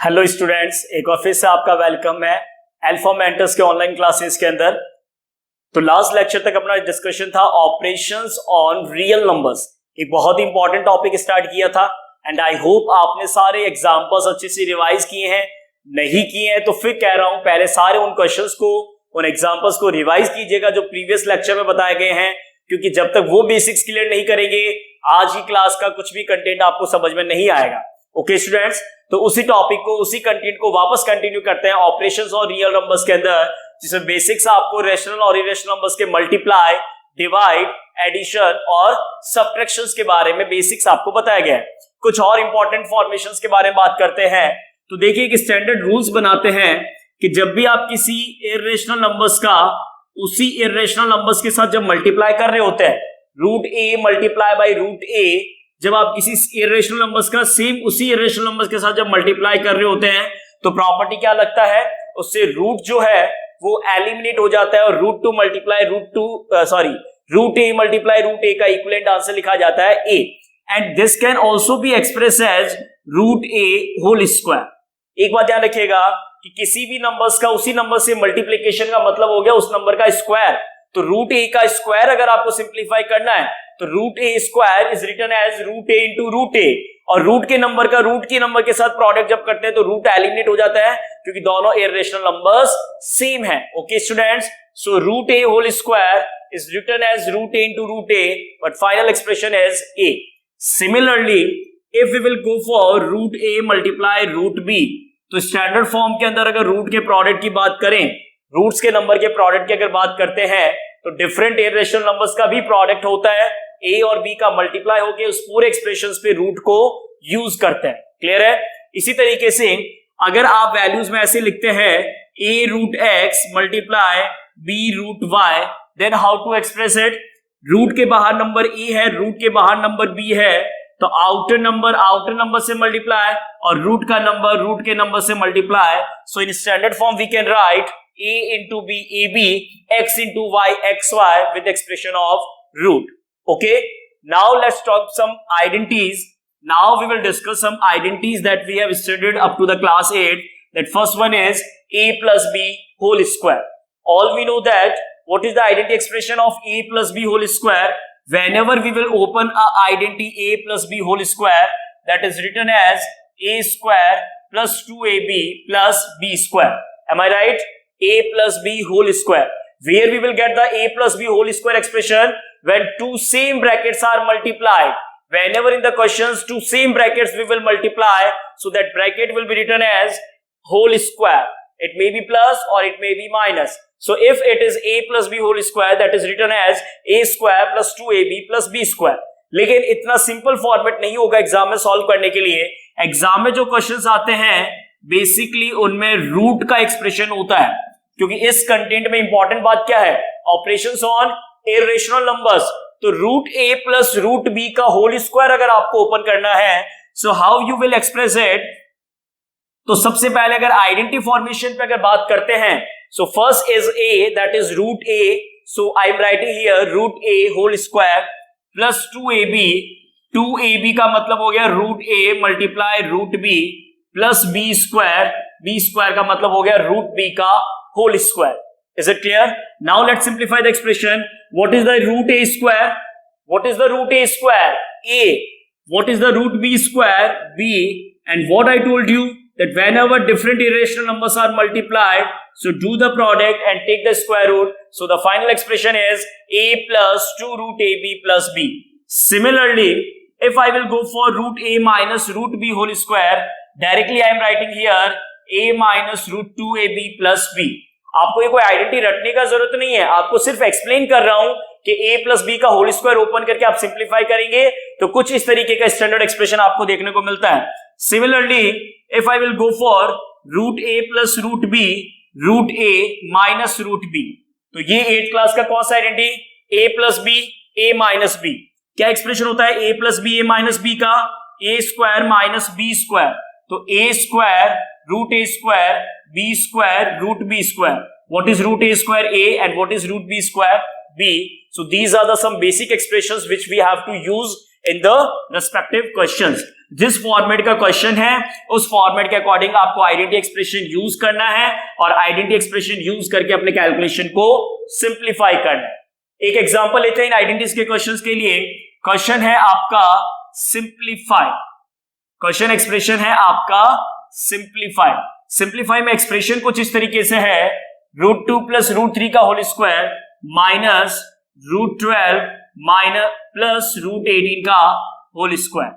Hello students, एक बार फिर से आपका वेलकम है अल्फा मेंटर्स के ऑनलाइन क्लासेस के अंदर। तो लास्ट लेक्चर तक अपना डिस्कशन था ऑपरेशंस ऑन रियल नंबर्स। एक बहुत ही इंपॉर्टेंट टॉपिक स्टार्ट किया था एंड आई होप आपने सारे एग्जांपल्स अच्छे से रिवाइज किए हैं। नहीं किए हैं तो फिर कह रहा हूं पहले सारे उन क्वेश्चंस को, उन एग्जांपल्स को रिवाइज कीजिएगा जो प्रीवियस लेक्चर में बताए गए हैं, क्योंकि जब तक वो बेसिक्स क्लियर नहीं करेंगे आज की क्लास का कुछ भी कंटेंट आपको समझ में नहीं आएगा। ओके स्टूडेंट्स, तो उसी टॉपिक को, उसी कंटेंट को वापस कंटिन्यू करते हैं ऑपरेशंस और रियल नंबर्स के अंदर, जिसमें बेसिक्स आपको रेशनल और इरेशनल नंबर्स के मल्टीप्लाई, डिवाइड, एडिशन और सब्ट्रैक्शंस के बारे में बेसिक्स आपको बताया गया है। कुछ और इंपॉर्टेंट फॉर्मेशंस के बारे में बात करते हैं। तो देखिए एक स्टैंडर्ड रूल्स बनाते हैं कि जब भी आप किसी इरेशनल नंबर्स का उसी इरेशनल नंबर्स के साथ जब मल्टीप्लाई कर रहे होते हैं, root a multiply by root a, जब आप किसी इरेशनल नंबर्स का सेम उसी इरेशनल नंबर्स के साथ जब मल्टीप्लाई कर रहे होते हैं तो प्रॉपर्टी क्या लगता है, उससे रूट जो है वो एलिमिनेट हो जाता है और root a multiply root a का इक्विवेलेंट आंसर लिखा जाता है a, and this can also be express as root a whole square. एक बात ध्यान रखिएगा कि किसी भी नंबर्स का उसी नंबर से मल्टीप्लिकेशन का मतलब हो गया उस नंबर का स्क्वायर। तो रूट ए का स्क्वायर अगर आपको सिंप्लीफाई करना है तो root a square is written as root a into root a, और रूट के नंबर का रूट के नंबर के साथ प्रोडक्ट जब करते हैं तो रूट एलिमिनेट हो जाता है क्योंकि दोनों इरेशनल नंबर्स सेम है। Okay students, so root a whole square is written as root a into root a, but final expression is a. Similarly if we will go for root a multiply root b, तो standard form के अंदर अगर root के product की बात करें, roots के number के प्रोडक्ट की अगर बात करते हैं तो डिफरेंट इरेशनल नंबर्स का भी प्रोडक्ट होता है, ए और बी का मल्टीप्लाई होके उस पूरे एक्सप्रेशंस पे रूट को यूज करते हैं। क्लियर है? इसी तरीके से अगर आप वैल्यूज में ऐसे लिखते हैं a root x multiply b root y, then how to express it. Root के बाहर नंबर ए है, रूट के बाहर नंबर बी है, तो आउटर नंबर से मल्टीप्लाई और रूट का नंबर रूट के नंबर से multiply. So in standard form we can write a into b ab, x into y xy with expression of root. Okay, now let's talk some identities. Now we will discuss some identities that we have studied up to the class 8. That first one is a plus b whole square. All we know that what is the identity expression of a plus b whole square. Whenever we will open a identity a plus b whole square, that is written as a square plus 2ab plus b square. Am I right? A plus b whole square, where we will get the a plus b whole square expression when two same brackets are multiplied. Whenever in the questions two same brackets we will multiply, so that bracket will be written as whole square. It may be plus or it may be minus. So if it is a plus b whole square, that is written as a square plus 2ab plus b square. लेकिन इतना simple format नहीं होगा exam में solve करने के लिए। Exam में जो क्वेश्चंस आते हैं बेसिकली उनमें रूट का एक्सप्रेशन होता है, क्योंकि इस कंटेंट में इंपॉर्टेंट बात क्या है, ऑपरेशंस ऑन इरेशनल नंबर्स। तो root a plus root b का होल स्क्वायर अगर आपको ओपन करना है, so how you will express it. तो सबसे पहले अगर आइडेंटिटी फॉर्मेशन पे अगर बात करते हैं, so first is a, that is root a, so I am writing here root a whole square plus 2ab। 2ab का मतलब हो गया root a multiply root b plus b square का मतलब हो गया रूट बी का whole square. Is it clear? Now let's simplify the expression. What is the root a square? What is the root a square? A. What is the root b square? B. And what I told you that whenever different irrational numbers are multiplied, so do the product and take the square root. So the final expression is a plus 2 root ab plus b. Similarly, if I will go for root a minus root b whole square, directly I am writing here a minus root 2ab plus b. आपको ये कोई identity रटने का जरूरत नहीं है, आपको सिर्फ एक्सप्लेन कर रहा हूं कि a प्लस बी का होल स्क्वायर ओपन करके आप सिंप्लीफाई करेंगे तो कुछ इस तरीके का स्टैंडर्ड एक्सप्रेशन आपको देखने को मिलता है। Similarly if I will go for root a plus root b root a minus root b, तो ये 8th क्लास का कौन सा identity, a plus b a minus b. क्या एक्सप्रेशन होता है a plus b a minus b का, a square minus b square, तो a square root a square b square root b square. What is root a square a and what is root b square b? So these are the some basic expressions which we have to use in the respective questions. जिस format का question है उस format के according आपको identity expression use करना है और identity expression use करके अपने कैलकुलेशन को सिंप्लीफाई करना है। एक एग्जांपल लेते हैं इन आइडेंटिटीज के क्वेश्चंस के लिए। क्वेश्चन है आपका सिंप्लीफाई, क्वेश्चन एक्सप्रेशन है आपका सिंप्लीफाई। सिंप्लीफाई में एक्सप्रेशन कुछ इस तरीके से है, √2 + √3 का whole square minus √12 minus plus √18 का whole square.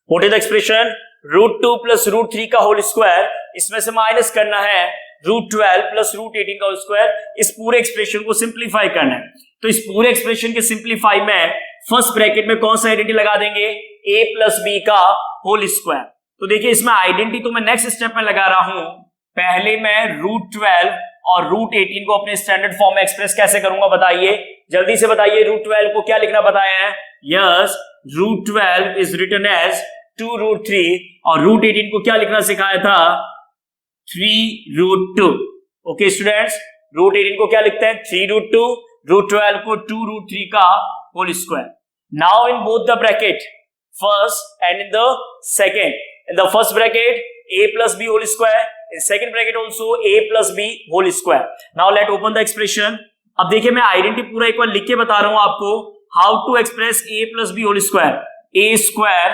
What is the expression? √2 + √3 का होल स्क्वायर, इसमें से माइनस करना है √12 + √18 का होल स्क्वायर। इस पूरे एक्सप्रेशन को सिंप्लीफाई करना है। तो इस पूरे एक्सप्रेशन के सिंप्लीफाई में फर्स्ट ब्रैकेट में कौन सा आइडेंटिटी लगा देंगे? a + b का होल स्क्वायर। तो देखिए इसमें आइडेंटिटी तो मैं नेक्स्ट स्टेप में लगा रहा हूं। पहले मैं √12 और √18 को अपने स्टैंडर्ड फॉर्म में एक्सप्रेस कैसे करूंगा बताइए, जल्दी से बताइए। √12 को क्या लिखना बताया है? यस, √12 इज रिटन एज 2√3 और √18 को क्या लिखना सिखाया था? 3√2। ओके स्टूडेंट्स, √18 को क्या लिखते हैं? 3√2, √12 को 2√3 का whole square. Now in both the bracket, first and in the second, in the first bracket a plus b whole square, in second bracket also a plus b whole square. Now let open the expression. अब देखिए मैं identity पूरा एक बार लिख के बता रहा हूं आपको, how to express a plus b whole square, a square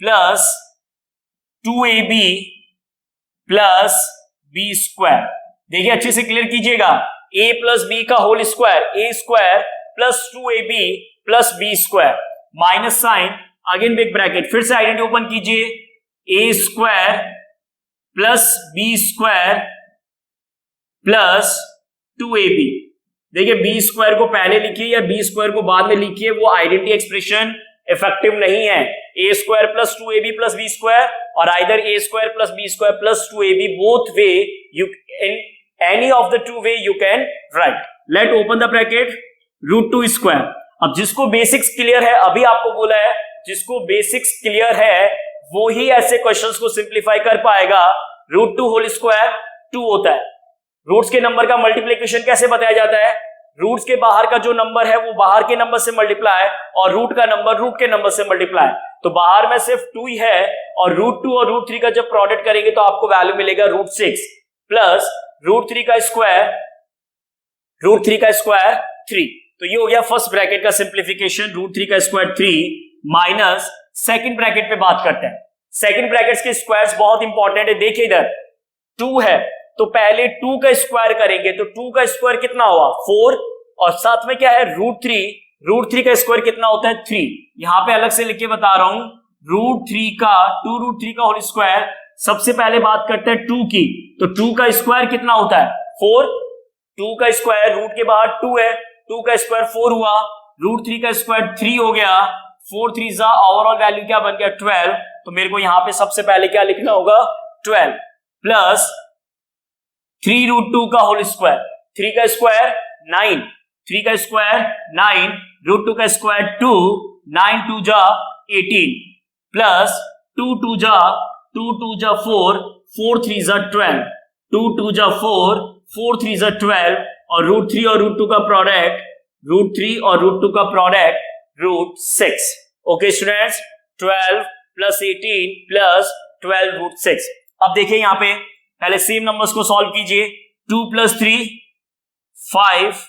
plus 2ab plus b square। देखिए अच्छे से क्लियर कीजिएगा, a plus b का whole square, a square plus 2ab plus b square, minus sign, again big bracket, फिर से identity open कीजिए, a square plus b square plus 2ab। देखिए b square को पहले लिखिए या b स्क्वायर को बाद में लिखिए, वो आइडेंटिटी एक्सप्रेशन इफेक्टिव नहीं है। a square plus 2ab plus b square और either a square plus b square plus 2ab, both way you in any of the two way you can write. Let open the bracket, √2 square. अब जिसको basics clear है, अभी आपको बोला है जिसको basics clear है वो ही ऐसे क्वेश्चंस को सिंप्लीफाई कर पाएगा। √2 होल स्क्वायर 2 होता है। रूट्स के नंबर का मल्टीप्लिकेशन कैसे बताया जाता है? रूट्स के बाहर का जो नंबर है वो बाहर के नंबर से मल्टीप्लाई और रूट का नंबर रूट के नंबर से मल्टीप्लाई। तो बाहर में सिर्फ 2 ही है और √2 और √3 का जब प्रोडक्ट करेंगे तो आपको वैल्यू मिलेगा √6 प्लस √3 का स्क्वायर 3। तो ये हो गया फर्स्ट ब्रैकेट का सिंप्लीफिकेशन, √3 का स्क्वायर 3 माइनस सेकंड ब्रैकेट पे बात करते हैं। सेकंड ब्रैकेट्स के स्क्वायर्स बहुत इंपॉर्टेंट है। देखिए इधर 2 है तो पहले 2 का स्क्वायर करेंगे तो 2 का स्क्वायर कितना हुआ? 4 और साथ में क्या है? √3 का स्क्वायर कितना होता है? 3। यहां पे अलग से लिख के बता रहा हूं, √3 का 2√3 का होल स्क्वायर। सबसे पहले बात करते हैं 2 की, तो 2 का स्क्वायर कितना होता है? 4। 2 का स्क्वायर, रूट के बाहर 2 है, 2 का स्क्वायर 4 हुआ, √3 का स्क्वायर 3 हो गया, 4 3 ओवरऑल वैल्यू क्या बन गया? 12। तो मेरे को यहां पे सबसे पहले क्या लिखना होगा? 12 प्लस 3√2 का होल स्क्वायर, 3 का स्क्वायर 9, 3 का स्क्वायर 9, √2 का स्क्वायर 2, 9 2 जा 18 प्लस 2 2 जा 4, 4 3 जा 12, 2 2 जा 4, 4 3 जा 12 और √3 और √2 का प्रोडक्ट, √3 और √2 का product √6। Okay students, 12 plus 18 plus 12 √6। अब देखिए यहां पे पहले सेम नंबर्स को सॉल्व कीजिए। 2 + 3 5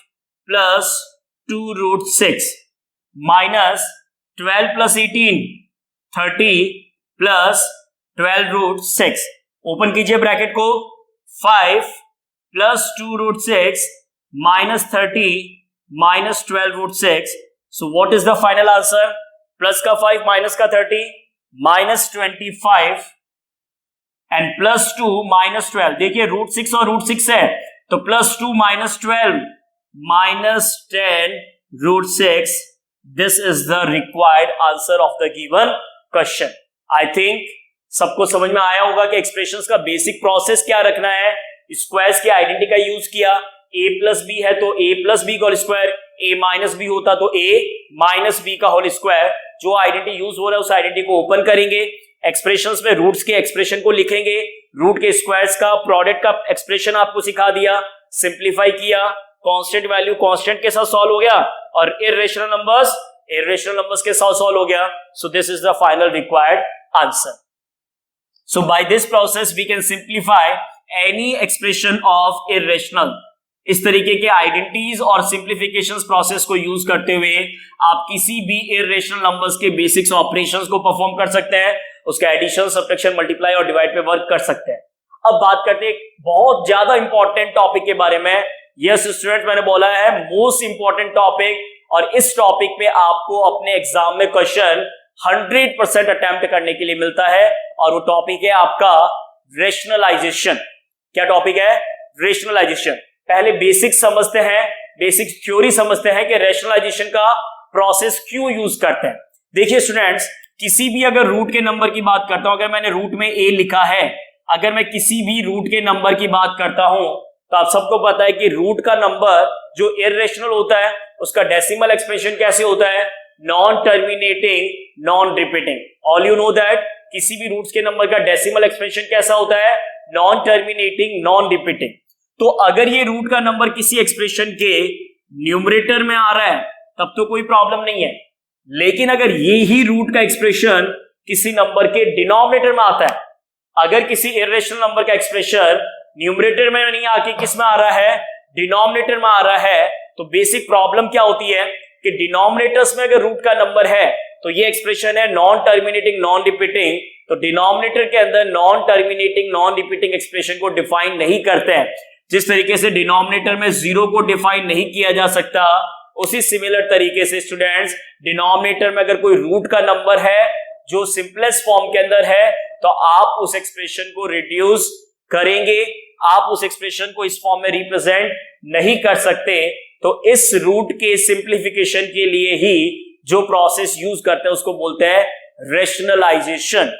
plus 2 √6 minus 12 plus 18 30 plus 12 √6। Open कीजिए ब्रैकेट को, 5 plus 2 √6 minus 30 minus 12 √6। So what is the final answer? Plus का 5 माइनस का 30 माइनस 25 एंड प्लस 2 माइनस 12। देखिए √6 और √6 है तो plus 2 minus 12 minus 10 √6। This is the required answer of the given question. I think सबको समझ में आया होगा कि एक्सप्रेशंस का बेसिक प्रोसेस क्या रखना है। स्क्वायर्स की आइडेंटिटी का यूज किया, a प्लस बी है तो a प्लस बी का whole square, a minus b होता तो a माइनस बी का होल स्क्वायर। जो आइडेंटिटी यूज हो रहा है उस आइडेंटिटी को ओपन करेंगे, एक्सप्रेशंस में रूट्स के एक्सप्रेशन को लिखेंगे, रूट के स्क्वायर्स का प्रोडक्ट का एक्सप्रेशन आपको सिखा दिया, सिंप्लीफाई किया, कांस्टेंट वैल्यू कांस्टेंट के साथ सॉल्व हो गया और इर्रेशनल नंबर्स इरेशनल नंबर्स के साथ सॉल्व हो गया. So this is the final required answer. So by this process we can simplify any expression of irrational. इस तरीके के आइडेंटिटीज और सिंप्लीफिकेशन प्रोसेस को यूज करते हुए आप किसी भी इरेशनल नंबर्स के बेसिक्स ऑपरेशंस को परफॉर्म कर सकते हैं, उसका एडिशन, सब्ट्रैक्शन, मल्टीप्लाई और डिवाइड पे वर्क कर सकते हैं. अब बात करते हैं बहुत ज्यादा इंपॉर्टेंट टॉपिक के बारे में. यस स्टूडेंट, मैंने बोला है मोस्ट इंपॉर्टेंट टॉपिक, और इस टॉपिक पे आपको अपने एग्जाम में क्वेश्चन 100% अटेम्प्ट करने के लिए मिलता है, और वो टॉपिक है आपका रेशनलाइजेशन. क्या टॉपिक है? रेशनलाइजेशन. पहले बेसिक समझते हैं, बेसिक थ्योरी समझते हैं कि रेशनलाइजेशन का प्रोसेस क्यों यूज करते हैं. देखिए स्टूडेंट्स, किसी भी अगर रूट के नंबर की बात करता हूं, अगर मैंने रूट में a लिखा है, अगर मैं किसी भी रूट के नंबर की बात करता हूं, तो आप सबको पता है कि रूट का नंबर जो इरेशनल होता है उसका डेसिमल एक्सप्रेशन कैसे होता है? Non terminating, non repeating. All you know that किसी भी रूट्स के नंबर का डेसिमल एक्सप्रेशन कैसा होता है? Non terminating, non repeating. तो अगर ये रूट का नंबर किसी एक्सप्रेशन के न्यूमरेटर में आ रहा है तब तो कोई प्रॉब्लम नहीं है, लेकिन अगर ये ही रूट का एक्सप्रेशन किसी नंबर के डिनोमिनेटर में आता है, अगर किसी इरेशनल नंबर का एक्सप्रेशन न्यूमरेटर में नहीं आके किस में आ रहा है? डिनोमिनेटर में आ रहा है, तो बेसिक प्रॉब्लम क्या होती है कि डिनोमिनेटर्स में अगर रूट का नंबर है तो ये एक्सप्रेशन है नॉन टर्मिनेटिंग, नॉन रिपीटिंग. तो डिनोमिनेटर के अंदर non terminating, non repeating expression को डिफाइन नहीं करते हैं. जिस तरीके से डिनोमिनेटर में जीरो को डिफाइन नहीं किया जा सकता, उसी सिमिलर तरीके से स्टूडेंट्स डिनोमिनेटर में अगर कोई रूट का नंबर है जो सिंपलेस्ट फॉर्म के अंदर है, तो आप उस एक्सप्रेशन को रिड्यूस करेंगे, आप उस एक्सप्रेशन को इस फॉर्म में रिप्रेजेंट नहीं कर सकते. तो इस रूट के सिंप्लीफिकेशन के लिए ही जो प्रोसेस यूज करते हैं उसको बोलते हैं रेशनलाइजेशन.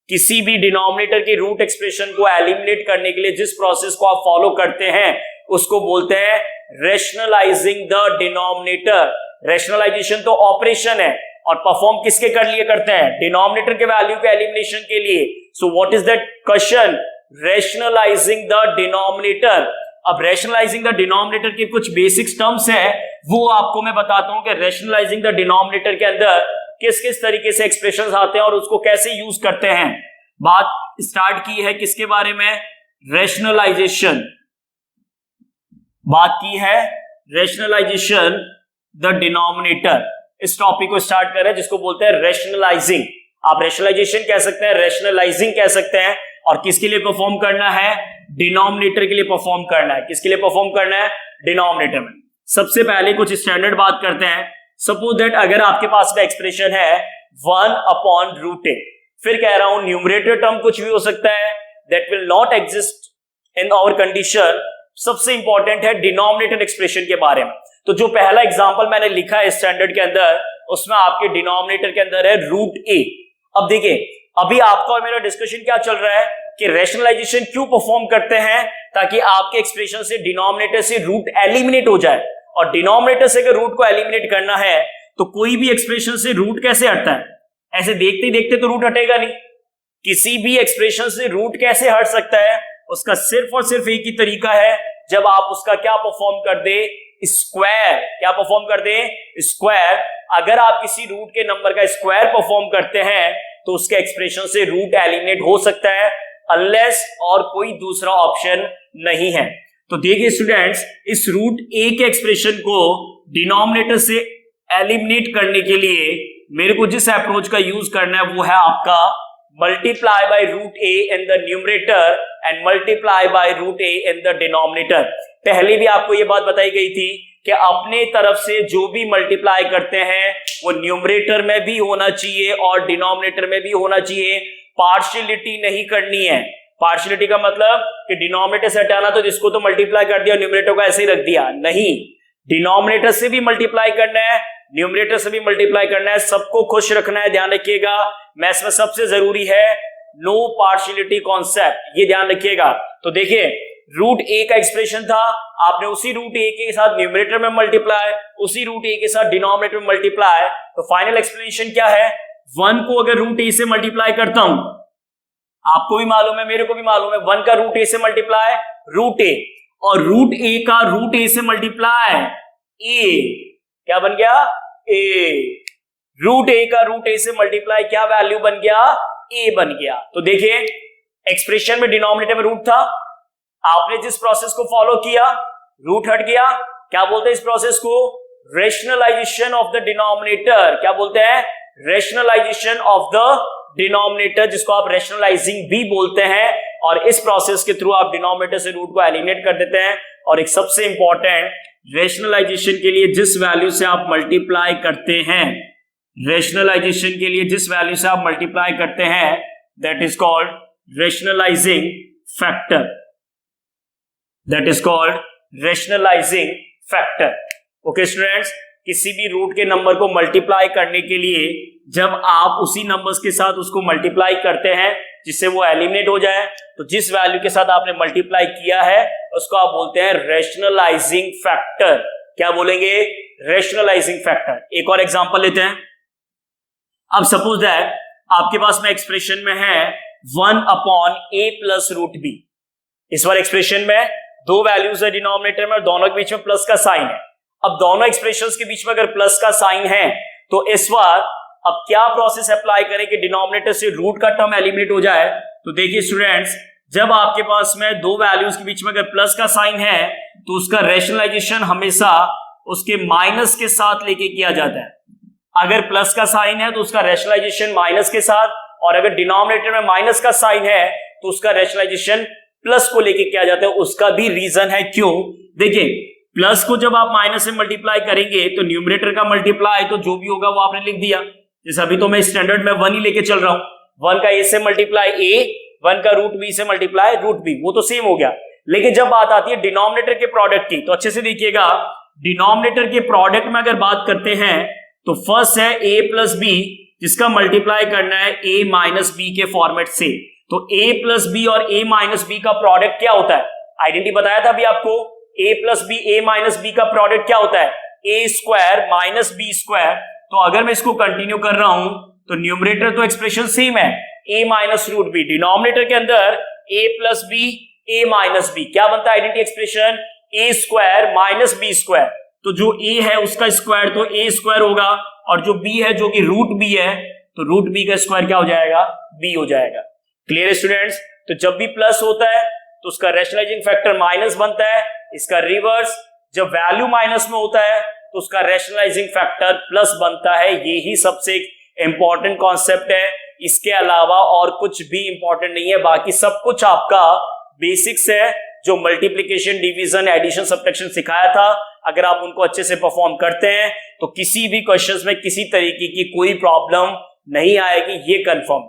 किसी भी डिनोमिनेटर की रूट एक्सप्रेशन को एलिमिनेट करने के लिए जिस प्रोसेस को आप फॉलो करते हैं उसको बोलते हैं रेशनलाइजिंग द डिनोमिनेटर. रेशनलाइजेशन तो ऑपरेशन है, और परफॉर्म किसके कर लिए करते हैं? डिनोमिनेटर के वैल्यू के एलिमिनेशन के लिए. सो what is that question? Rationalising the denominator. अब रेशनलाइजिंग द डिनोमिनेटर के कुछ बेसिक टर्म्स है, वो आपको मैं बताता हूं कि रेशनलाइजिंग द डिनोमिनेटर के अंदर किस किस तरीके से एक्सप्रेशंस आते हैं और उसको कैसे यूज करते हैं. बात स्टार्ट की है किसके बारे में? रेशनलाइजेशन. बात की है रेशनलाइजेशन द डिनोमिनेटर. इस टॉपिक को स्टार्ट कर रहे हैं जिसको बोलते हैं रेशनलाइजिंग. आप रेशनलाइजेशन कह सकते हैं, रेशनलाइजिंग कह सकते हैं. और किसके लिए परफॉर्म करना है? डिनोमिनेटर के लिए परफॉर्म करना है. किसके लिए परफॉर्म करना है? डिनोमिनेटर में. सबसे पहले कुछ स्टैंडर्ड बात करते हैं. सपोज दैट अगर आपके पास में एक्सप्रेशन है 1/√a, फिर कह रहा हूं न्यूमरेटर टर्म कुछ भी हो सकता है, that will not exist in our condition. सबसे इंपॉर्टेंट है डिनोमिनेटर एक्सप्रेशन के बारे में. तो जो पहला एग्जांपल मैंने लिखा है स्टैंडर्ड के अंदर, उसमें आपके डिनोमिनेटर के अंदर है √a. अब देखिए, अभी आपका और मेरा डिस्कशन क्या चल रहा है कि रेशनलाइजेशन क्यों परफॉर्म करते हैं? ताकि आपके एक्सप्रेशन से डिनोमिनेटर से रूट एलिमिनेट हो जाए. और डिनोमिनेटर से अगर रूट को एलिमिनेट करना है तो कोई भी एक्सप्रेशन से रूट कैसे हटता है? ऐसे देखते ही देखते तो रूट हटेगा नहीं. किसी भी एक्सप्रेशन से रूट कैसे हट सकता है? उसका सिर्फ और सिर्फ एक ही तरीका है, जब आप उसका क्या परफॉर्म कर दे? स्क्वायर. क्या परफॉर्म कर दे? स्क्वायर. अगर आप किसी रूट के नंबर का स्क्वायर परफॉर्म करते हैं तो उसके एक्सप्रेशन से रूट एलिमिनेट हो सकता है, अनलेस और कोई दूसरा ऑप्शन नहीं है. तो देखिए स्टूडेंट्स, इस रूट a के एक्सप्रेशन को डिनोमिनेटर से एलिमिनेट करने के लिए मेरे को जिस अप्रोच का यूज करना है वो है आपका multiply by √a in the numerator and multiply by √a in the denominator. पहले भी आपको ये बात बताई गई थी कि अपने तरफ से जो भी मल्टीप्लाई करते हैं वो न्यूमरेटर में भी होना चाहिए और डिनोमिनेटर में भी होना चाहिए. पार्शियलिटी नहीं करनी है. पार्शियलिटी का मतलब कि डिनोमिनेटर से हटाना तो जिसको तो मल्टीप्लाई कर दिया, न्यूमरेटर को ऐसे ही रख दिया. नहीं, डिनोमिनेटर से भी मल्टीप्लाई करना है, न्यूमरेटर से भी मल्टीप्लाई करना है. सबको खुश रखना है, ध्यान रखिएगा. मैथ्स में सबसे जरूरी है नो पार्शियलिटी कॉन्सेप्ट, ये ध्यान रखिएगा. तो देखिए, √a का एक्सप्रेशन था, आपने उसी √a के साथ न्यूमरेटर में मल्टीप्लाई, उसी √a के साथ डिनोमिनेटर में मल्टीप्लाई. तो फाइनल एक्सप्लेनेशन क्या है? 1 को अगर √a से मल्टीप्लाई करता हूं, आपको भी मालूम है, मेरे को भी मालूम है, 1 का √a से मल्टीप्लाई √a, और √a का √a से मल्टीप्लाई a. क्या बन गया? a. रूट ए का रूट ए से मल्टीप्लाई क्या वैल्यू बन गया, ए बन गया। तो देखिए एक्सप्रेशन में डिनोमिनेटर में रूट था, आपने जिस प्रोसेस को फॉलो किया रूट हट गया, क्या बोलते हैं इस प्रोसेस को, रेशनलाइजेशन ऑफ द डिनोमिनेटर। क्या बोलते हैं, रेशनलाइजेशन ऑफ द डिनोमिनेटर, जिसको आप रेशनलाइजिंग भी बोलते हैं। और इस प्रोसेस के थ्रू आप डिनोमिनेटर से रूट को एलिमिनेट कर देते हैं। और एक सबसे इंपॉर्टेंट, रेशनलाइजेशन के लिए जिस वैल्यू से आप मल्टीप्लाई करते हैं, रेशनलाइजेशन के लिए जिस वैल्यू से आप मल्टीप्लाई करते हैं, that is called rationalising factor, that is called rationalising factor. Okay students, किसी भी रूट के नंबर को मल्टीप्लाई करने के लिए जब आप उसी नंबर्स के साथ उसको मल्टीप्लाई करते हैं जिससे वो एलिमिनेट हो जाए, तो जिस वैल्यू के साथ आपने मल्टीप्लाई किया है उसको आप बोलते हैं रेशनलाइजिंग फैक्टर। क्या बोलेंगे, रेशनलाइजिंग फैक्टर। एक और एग्जांपल लेते हैं। अब सपोज दैट आपके पास में एक्सप्रेशन में है 1/a प्लस रूट बी। इस बार एक्सप्रेशन में दो वैल्यूज है डिनोमिनेटर में और दोनों के बीच में प्लस का साइन है। अब दोनों एक्सप्रेशंस के बीच में अगर प्लस का साइन है तो इस बार अब क्या प्रोसेस अप्लाई करें कि डिनोमिनेटर से रूट का टर्म एलिमिनेट हो जाए। तो देखिए स्टूडेंट्स, जब आपके पास में दो वैल्यूज के बीच में अगर प्लस का साइन है तो उसका रेशनलाइजेशन हमेशा उसके माइनस के साथ लेके किया जाता है। अगर प्लस का साइन है तो उसका रेशनलाइजेशन माइनस के साथ, और अगर डिनोमिनेटर में माइनस का साइन है तो उसका रेशनलाइजेशन प्लस को लेके किया जाता है। उसका भी रीजन है क्यों, देखिए प्लस को जब आप माइनस से मल्टीप्लाई करेंगे तो न्यूमरेटर का मल्टीप्लाई तो जो भी होगा वो आपने लिख दिया। जैसे अभी तो मैं स्टैंडर्ड में 1 ही लेके चल रहा हूं, 1 का ए से मल्टीप्लाई ए, 1 का रूट बी से मल्टीप्लाई रूट बी, वो तो सेम हो गया। लेकिन जब बात आती है डिनोमिनेटर के प्रोडक्ट की तो अच्छे से देखिएगा, डिनोमिनेटर के प्रोडक्ट में अगर बात करते हैं तो फर्स्ट है a प्लस बी, जिसका मल्टीप्लाई करना है a माइनस बी के फॉर्मेट से। तो a प्लस बी और a माइनस बी का प्रोडक्ट क्या होता है, आइडेंटिटी बताया था अभी आपको, a plus b a minus b का प्रोडक्ट क्या होता है, a square minus b square. तो अगर मैं इसको कंटिन्यू कर रहा हूं तो न्यूमरेटर तो एक्सप्रेशन सेम है, a minus root b, denominator के अंदर a plus b a minus b, क्या बनता है identity expression, a square minus b square. तो जो a है उसका स्क्वायर तो a स्क्वायर होगा, और जो b है जो कि रूट b है तो रूट b का स्क्वायर क्या हो जाएगा, b हो जाएगा। क्लियर स्टूडेंट्स, तो जब भी प्लस होता है तो उसका रेशनलाइजिंग फैक्टर माइनस बनता है, इसका रिवर्स जब वैल्यू माइनस में होता है तो उसका रेशनलाइजिंग फैक्टर प्लस बनता है। ये ही सबसे इंपॉर्टेंट कॉन्सेप्ट है, इसके अलावा और कुछ भी इंपॉर्टेंट नहीं है। बाकी सब कुछ आपका बेसिक्स है, जो मल्टीप्लिकेशन, डिवीजन, एडिशन, सब्ट्रैक्शन सिखाया था। अगर आप उनको अच्छे से परफॉर्म करते हैं तो किसी भी क्वेश्चंस में किसी तरीके की कोई प्रॉब्लम नहीं आएगी, ये कंफर्म।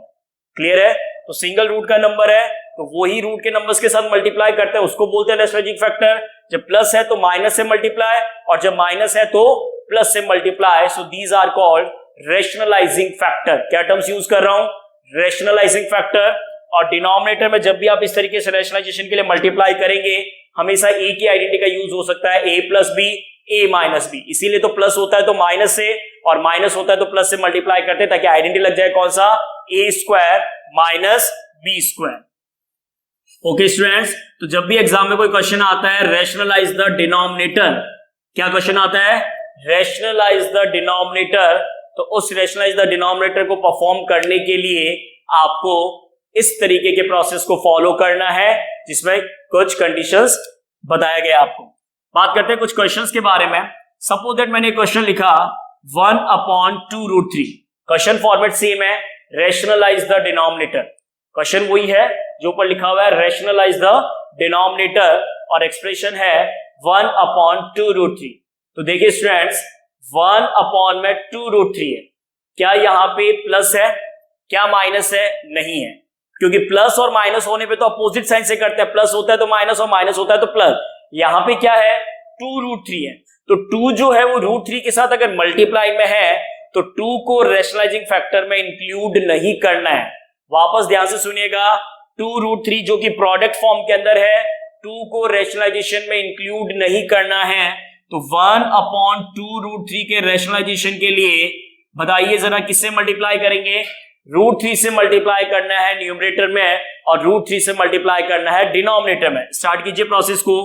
क्लियर है, तो सिंगल रूट का नंबर है तो वही रूट के नंबर्स के साथ मल्टीप्लाई करते हैं, उसको बोलते हैं रेशनलाइजिंग फैक्टर। जब प्लस है तो माइनस से मल्टीप्लाई, और जब माइनस है तो प्लस से multiply. So these are called rationalising factor. क्या टर्म्स यूज कर रहा हूं, रेशनलाइजिंग फैक्टर। और डिनोमिनेटर में जब भी आप इस तरीके से रेशनलाइजेशन के लिए मल्टीप्लाई करेंगे हमेशा ए की आइडेंटिटी का यूज हो सकता है, a plus b a minus b. इसीलिए तो प्लस होता है तो माइनस से, और माइनस होता है तो प्लस से मल्टीप्लाई करते हैं ताकि आइडेंटिटी लग जाए कौन सा, a square minus b square. Okay students, तो जब भी एग्जाम में कोई क्वेश्चन आता है रेशनलाइज द डिनोमिनेटर, क्या क्वेश्चन आता है, रेशनलाइज द डिनोमिनेटर, तो उस रेशनलाइज द डिनोमिनेटर को परफॉर्म करने के लिए आपको इस तरीके के प्रोसेस को फॉलो करना है, जिसमें कुछ कंडीशंस बताया गया आपको। बात करते हैं कुछ क्वेश्चंस के बारे में। सपोज दैट मैंने क्वेश्चन लिखा 1/2√3, क्वेश्चन फॉर्मेट सेम है, रेशनलाइज द डिनोमिनेटर। क्वेश्चन वही है जो ऊपर लिखा हुआ है, रेशनलाइज द डिनोमिनेटर, और एक्सप्रेशन है 1/2√3। तो देखिए स्टूडेंट्स, 1/2√3 है, क्या यहां पे प्लस है, क्या माइनस है, नहीं है, क्योंकि प्लस और माइनस होने पे तो अपोजिट साइन से करते हैं, प्लस होता है तो माइनस और माइनस होता है तो प्लस। यहां पे क्या है, 2√3 है, तो 2 जो है वो √3 के साथ अगर मल्टीप्लाई में है तो 2 को रेशनलाइजिंग फैक्टर में इंक्लूड नहीं करना है। वापस ध्यान से सुनिएगा, 2√3 जो कि प्रोडक्ट फॉर्म के अंदर है, 2 को रेशनलाइजेशन में इंक्लूड नहीं करना है। तो 1/2√3 के रेशनलाइजेशन के लिए बताइए जरा किससे मल्टीप्लाई करेंगे, √3 से मल्टीप्लाई करना है न्यूमरेटर में, और √3 से मल्टीप्लाई करना है डिनोमिनेटर में। स्टार्ट कीजिए प्रोसेस को,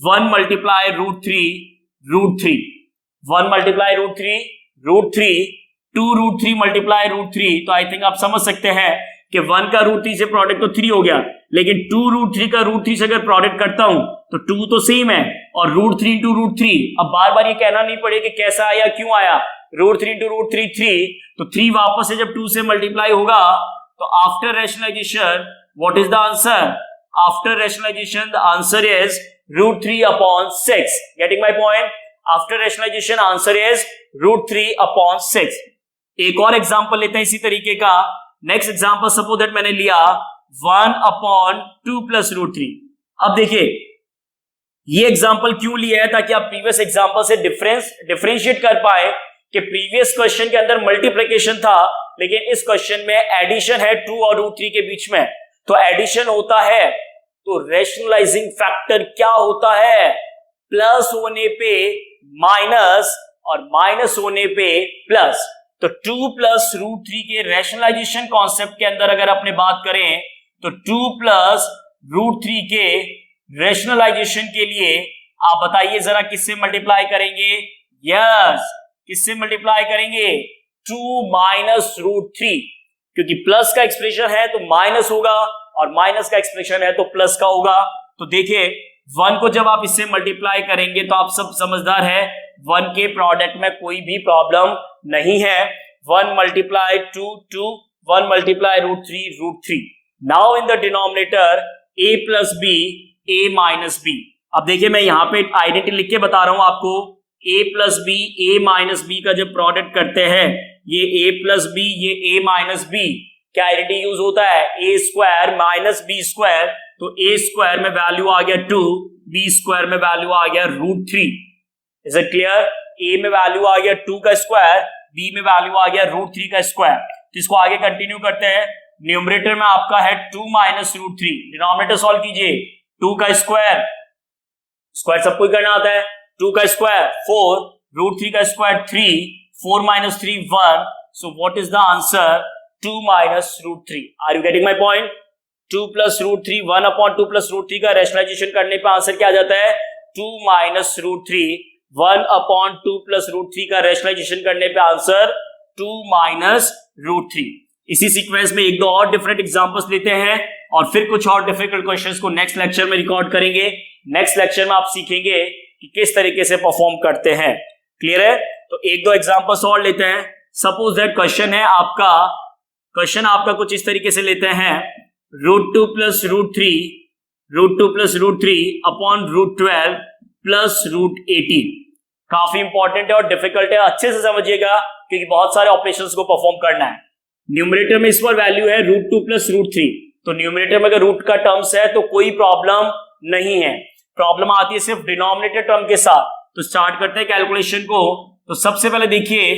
1 × √3, √3, 1 × √3, √3, 2√3 मल्टीप्लाई √3, तो आई थिंक आप समझ सकते हैं कि 1 का √3 से प्रोडक्ट तो 3 हो गया, लेकिन 2√3 का √3 से अगर प्रोडक्ट करता हूं तो 2 तो सेम है और √3 into √3, अब बार बार ये कहना नहीं पड़े कि कैसा आया क्यों आया, √3 into √3 3, तो 3 वापस से जब 2 से मल्टीप्लाई होगा तो after rationalisation what is the answer, after rationalisation the answer is √3/6, getting my point, after rationalisation answer is √3/6। एक और एग्जांपल लेते हैं इसी तरीके का, नेक्स्ट एग्जांपल सपोज दैट मैंने लिया 1/2 + √3। अब देखिए ये एग्जांपल क्यों लिया है, ताकि आप प्रीवियस एग्जांपल से डिफरेंशिएट कर पाए कि प्रीवियस क्वेश्चन के अंदर मल्टीप्लिकेशन था लेकिन इस क्वेश्चन में एडिशन है 2 और √3 के बीच में, तो एडिशन होता है तो रैशनलाइजिंग फैक्टर क्या होता है, प्लस होने पे माइनस और माइनस होने पे प्लस। तो 2 + √3 के रैशनलाइजेशन कॉन्सेप्ट के अंदर अगर अपने बात करें तो 2 + √3 के रैशनलाइजेशन के लिए आप बताइए जरा किससे मल्टीप्लाई करेंगे, यस किससे मल्टीप्लाई करेंगे, 2 - √3, क्योंकि प्लस का एक्सप्रेशन है तो माइनस होगा और माइनस का एक्सप्रेशन है तो प्लस का होगा। तो देखिए 1 को जब आप इससे मल्टीप्लाई करेंगे तो आप सब समझदार है, 1 के प्रोडक्ट में कोई भी प्रॉब्लम नहीं है, 1 × 2 2, 1 × √3 √3। Now in the denominator a + b a - b। अब देखिए मैं यहां पे आइडेंटिटी लिख के बता रहा हूं आपको, a + b a - b का जब प्रोडक्ट करते हैं ये a + b ये a - b, क्या आइडेंटिटी यूज होता है, a² - b², तो a² में वैल्यू आ गया 2, b² में वैल्यू आ गया √3। इज इट क्लियर, a में वैल्यू आ गया 2 का स्क्वायर, b में वैल्यू आ गया √3 का स्क्वायर। तो इसको आगे कंटिन्यू करते हैं, न्यूमरेटर में आपका है 2 - √3, डिनोमिनेटर सॉल्व कीजिए, 2 का स्क्वायर, स्क्वायर सबको ही करना आता है, 2 का स्क्वायर 4, √3 का square 3, 4 - 3 1, so what is the answer, 2 - √3। Are you getting my point, 2 + √3 1/2 + √3 का रैशनलाइजेशन करने पे आंसर क्या आ जाता है, 2 - √3, 1/2 + √3 का रैशनलाइजेशन करने पे आंसर 2 - √3। इसी सीक्वेंस में एक दो और डिफरेंट एग्जांपल्स लेते हैं और फिर कुछ और डिफिकल्ट क्वेश्चंस को नेक्स्ट लेक्चर में रिकॉर्ड करेंगे। नेक्स्ट लेक्चर में आप सीखेंगे कि किस तरीके से परफॉर्म करते हैं, क्लियर है। तो एक दो एग्जांपल्स और लेते हैं, सपोज दैट क्वेश्चन है आपका, क्वेश्चन आपका कुछ इस तरीके से लेते हैं, √2 + √3 अपॉन √12 प्लस √18। काफी इंपॉर्टेंट है और डिफिकल्ट है, अच्छे से समझिएगा क्योंकि बहुत सारे ऑपरेशंस को परफॉर्म करना है। न्यूमरेटर में इस पर वैल्यू है √2 + √3, तो न्यूमरेटर में अगर रूट का टर्म्स है तो कोई प्रॉब्लम नहीं है, प्रॉब्लम आती है सिर्फ डिनोमिनेटर टर्म के साथ। तो स्टार्ट करते हैं कैलकुलेशन को। तो सबसे पहले देखिए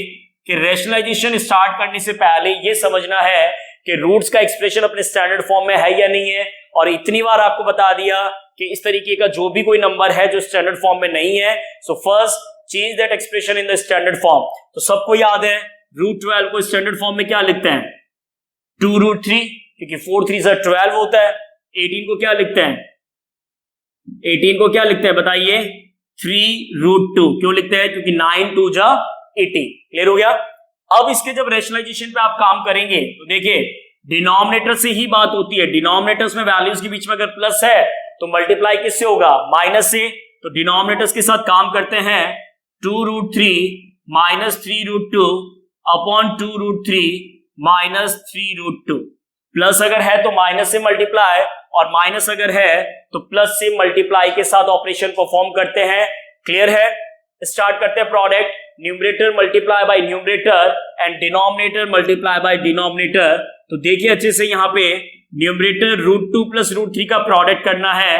कि रैशनलाइजेशन स्टार्ट करने से पहले ये समझना है कि रूट्स का एक्सप्रेशन अपने स्टैंडर्ड फॉर्म में है या नहीं है, और इतनी बार आपको बता दिया कि इस तरीके का जो भी कोई नंबर है जो स्टैंडर्ड फॉर्म में नहीं है, so first change that expression in the standard form. तो सबको याद है √12 को स्टैंडर्ड फॉर्म में क्या लिखते हैं, 2√3, क्योंकि 4 3 से 12 होता है। 18 को क्या लिखते हैं, 18 को क्या लिखते हैं बताइए, 3√2, क्यों लिखते हैं, क्योंकि 9 2 जा 18। क्लियर हो गया। अब इसके जब रैशनलाइजेशन पे आप काम करेंगे तो देखिए डिनोमिनेटर से ही बात होती है, डिनोमिनेटर्स में वैल्यूज के बीच में अगर प्लस है तो मल्टीप्लाई किससे होगा, माइनस से। तो डिनोमिनेटर्स के साथ काम करते हैं, 2√3 - 3√2 अपॉन 2√3 - 3√2। प्लस अगर है तो माइनस से मल्टीप्लाई और माइनस अगर है तो प्लस से मल्टीप्लाई के साथ ऑपरेशन परफॉर्म करते हैं। क्लियर है। स्टार्ट करते हैं product, numerator multiply by numerator and denominator multiply by denominator. तो देखिए अच्छे से यहाँ पे न्यूमरेटर √2 + √3 का प्रोडक्ट करना है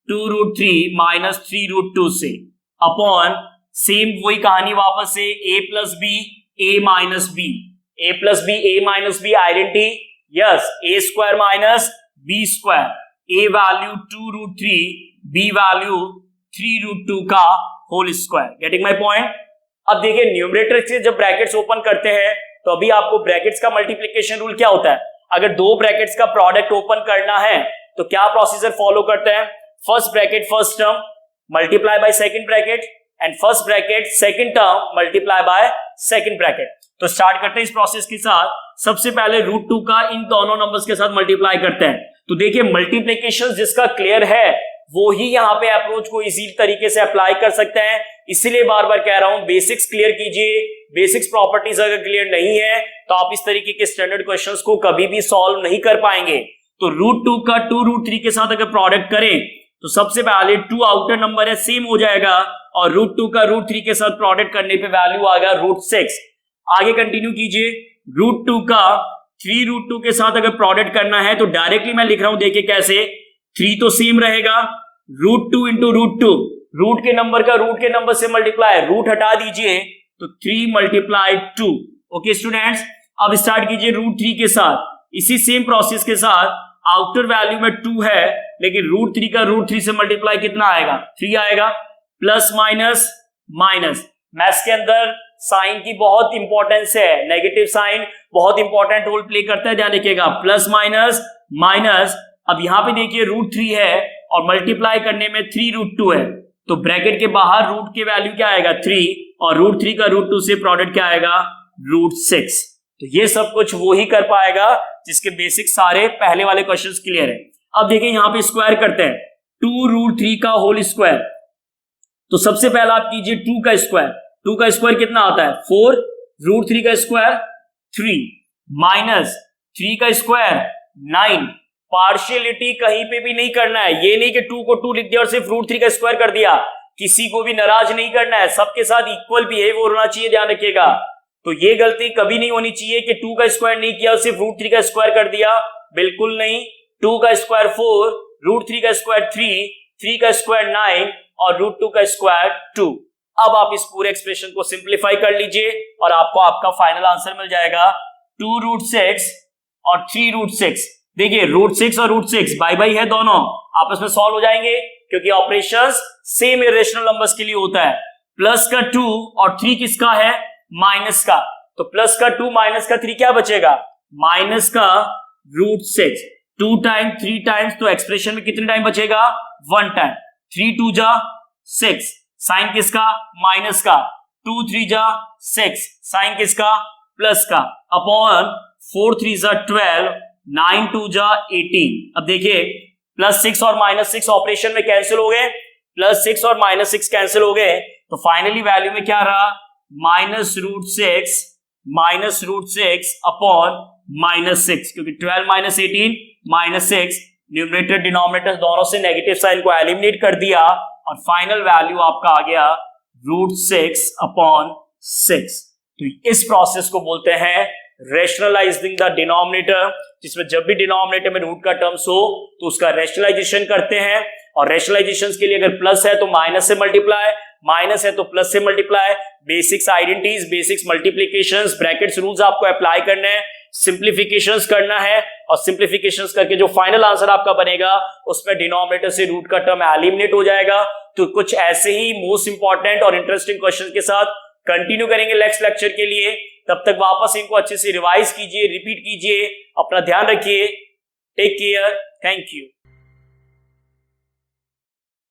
2√3 - 3√2 से, अपॉन सेम वही कहानी वापस से a + b a - b, a + b a - b identity, yes, a² - b², a value 2√3 b value 3√2 का whole square. Getting my point. अब देखिए न्यूमरेटर से जब ब्रैकेट्स ओपन करते हैं तो अभी आपको ब्रैकेट्स का मल्टीप्लिकेशन रूल क्या होता है, अगर दो ब्रैकेट्स का प्रोडक्ट ओपन करना है तो क्या प्रोसीजर फॉलो करते हैं, first bracket first term multiply by second bracket and first bracket second term multiply by second bracket. तो स्टार्ट करते हैं इस प्रोसेस के साथ। सबसे पहले √2 का इन दोनों नंबर्स के साथ मल्टीप्लाई करते हैं। तो देखिए मल्टीप्लिकेशन जिसका क्लियर है वो ही यहाँ पे अप्रोच को इजी तरीके से अप्लाई कर सकते हैं। इसीलिए बार बार कह रहा हूं बेसिक्स क्लियर कीजिए। बेसिक्स प्रॉपर्टीज अगर क्लियर नहीं है तो आप इस तरीके के स्टैंडर्ड क्वेश्चंस को कभी भी सॉल्व नहीं कर पाएंगे। तो √2 का 2√3 के साथ अगर प्रोडक्ट करें तो सबसे पहले 2 आउटर नंबर है सेम हो जाएगा और √2 का √3 के साथ प्रोडक्ट करने पे वैल्यू आएगा √6। आगे कंटिन्यू कीजिए। √2 का 3√2 के साथ अगर प्रोडक्ट करना है तो डायरेक्टली मैं लिख रहा हूं, देखिए कैसे। 3 तो सेम रहेगा, √2 इंटू √2, रूट के नंबर का रूट के नंबर से मल्टीप्लाई, रूट हटा दीजिए तो 3 मल्टीप्लाई 2। ओके स्टूडेंट्स, अब स्टार्ट कीजिए √3 के साथ। इसी सेम प्रोसेस के साथ आउटर वैल्यू में 2 है लेकिन √3 का √3 से मल्टीप्लाई कितना आएगा, 3 आएगा। प्लस माइनस माइनस, मैथ्स के अंदर साइन की बहुत इंपॉर्टेंस है, नेगेटिव साइन बहुत इंपॉर्टेंट रोल प्ले करता है, ध्यान रखिएगा। प्लस माइनस माइनस, अब यहां पे देखिए √3 है और मल्टीप्लाई करने में 3√2 है तो ब्रैकेट के बाहर रूट के वैल्यू क्या आएगा 3 और √3 का √2 से प्रोडक्ट क्या आएगा √6। तो ये सब कुछ वो ही कर पाएगा जिसके बेसिक सारे पहले वाले क्वेश्चंस क्लियर है। अब देखिए यहां पे स्क्वायर करते हैं, 2√3 का होल स्क्वायर। तो सबसे पहला आप कीजिए 2 का स्क्वायर। 2 का स्क्वायर कितना आता है 4, √3 का स्क्वायर 3 माइनस 3 का स्क्वायर 9। पार्शियलिटी कहीं पे भी नहीं करना है, ये नहीं कि 2 को 2 लिख दिया और सिर्फ √3 का स्क्वायर कर दिया। किसी को भी नाराज नहीं करना है, सबके साथ इक्वल बिहेव होना चाहिए, ध्यान रखिएगा। तो ये गलती कभी नहीं होनी चाहिए कि 2 का स्क्वायर नहीं किया और सिर्फ √3 का स्क्वायर कर दिया, बिल्कुल नहीं। 2 का स्क्वायर 4, √3 का स्क्वायर 3, 3 का स्क्वायर 9 और √2 का स्क्वायर 2। अब आप इस पूरे एक्सप्रेशन को सिंप्लीफाई कर लीजिए और आपको आपका फाइनल आंसर मिल जाएगा 2√6 और 3√6। देखिए √6 और √6 बाय बाय है, दोनों आपस में सॉल्व हो जाएंगे क्योंकि ऑपरेशंस सेम इरेशनल नंबर्स के लिए होता है। प्लस का 2 और 3 किसका है, माइनस का। तो प्लस का 2 माइनस का 3 क्या बचेगा, माइनस का √6। 2 टाइम 3 टाइम्स तो एक्सप्रेशन में कितने टाइम बचेगा, 1 टाइम। 3 2 जा 6, साइन किसका, माइनस का। 2 3 जा 6, साइन किसका, प्लस का। अपॉन 4 3 जा 12, 9 2 जा 18। अब देखिए प्लस 6 और माइनस 6 ऑपरेशन में कैंसिल हो गए, प्लस 6 और माइनस 6 कैंसिल हो गए तो फाइनली वैल्यू में क्या रहा, -√6 अपॉन -6, क्योंकि 12 - 18 -6, न्यूमरेटर डिनोमिनेटर दोनों से नेगेटिव साइन को एलिमिनेट कर दिया और फाइनल वैल्यू आपका आ गया √6 अपॉन 6। तो इस प्रोसेस को बोलते हैं रेशनलाइजिंग द डिनोमिनेटर, जिसमें जब भी डिनोमिनेटर में रूट का टर्म्स हो तो उसका रेशनलाइजेशन करते हैं। और रेशनलाइजेशन के लिए अगर प्लस है तो माइनस से मल्टीप्लाई, माइनस है तो प्लस से multiply. Basics identities, basics multiplications, brackets rules आपको अप्लाई करने हैं, सिंप्लीफिकेशंस करना है और सिंप्लीफिकेशंस करके जो फाइनल आंसर आपका बनेगा उसमें डिनोमिनेटर से रूट का टर्म एलिमिनेट हो जाएगा। तो कुछ ऐसे ही मोस्ट इंपॉर्टेंट और इंटरेस्टिंग क्वेश्चन के साथ कंटिन्यू करेंगे नेक्स्ट लेक्चर के लिए। तब तक वापस इनको अच्छे से रिवाइज कीजिए, रिपीट कीजिए। अपना ध्यान रखिए। Take care, thank you.